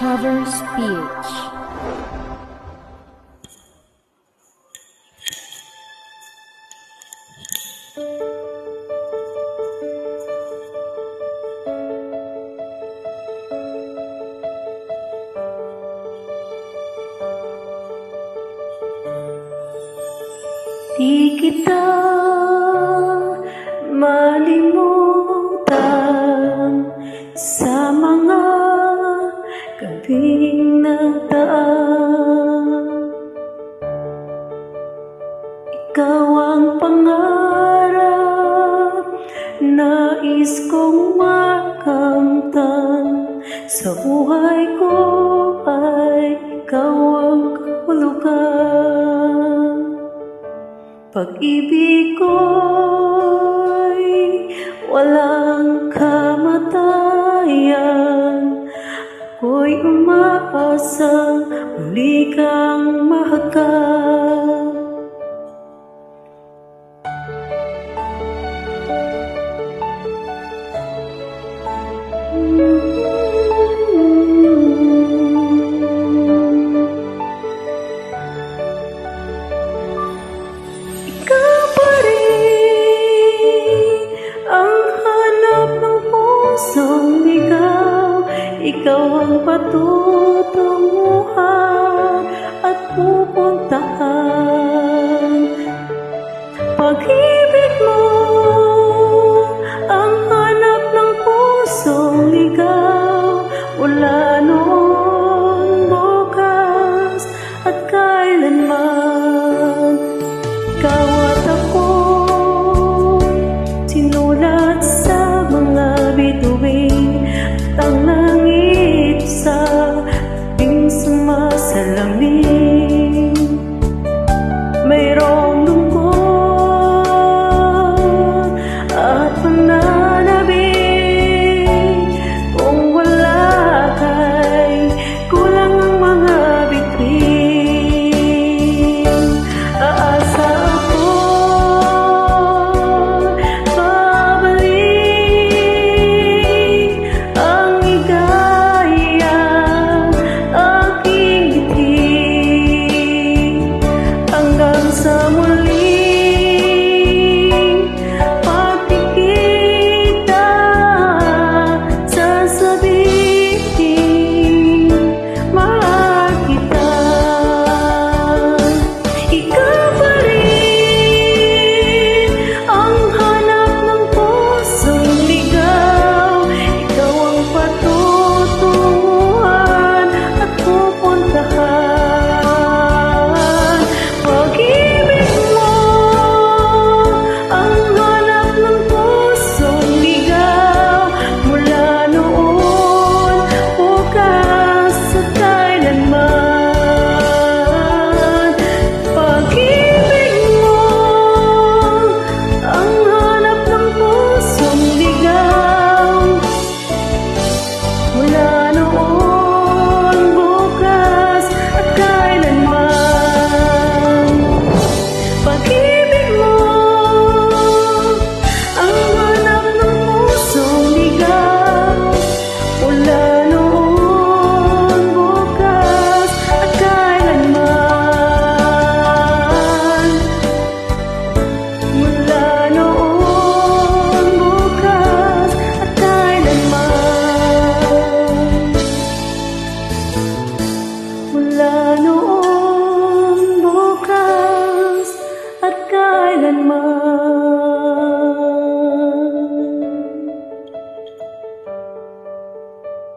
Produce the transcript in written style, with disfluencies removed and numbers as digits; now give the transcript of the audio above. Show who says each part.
Speaker 1: Cover speech.
Speaker 2: Di kita malimutan sa mga gabing nagdaan. Ikaw ang pangarap, nais kong makamtan. Sa buhay ko ay ikaw ang kahulugan. Pag-ibig ko'y walang kamatayan. Ako'y umaasang muli kang mahagkan. Ikaw ang patutunguhan at pupuntahan. Pag-ibig mo ang hanap ng pusong ligaw. Mula noon, bukas at kailanman. Ikaw at ako sinulat sa mga bituin. At ang langit sa ating sumasalamin. Mayroong lungkot at pananabik. Kung wala kay kulang ang mga bituin. Aasa ako babalik ang hanggang sa muling pagkikita. Sasabihin mahal kita. Ikaw pa rin ang hanap ng pusong ligaw. Ikaw ang patutunguhan at pupuntahan. Pag-ibig mo ang hanap ng pusong ligaw. Mula noon, bukas at kailanman. Pag-ibig mo ang hanap ng pusong ligaw. Mula noon, bukas at kailanman. Pag-ibig mo ang hanap ng pusong ligaw. Mula noon, bukas at kailanman. Mula noon, bukas at kailanman. Mula noon, bukas at kailanman.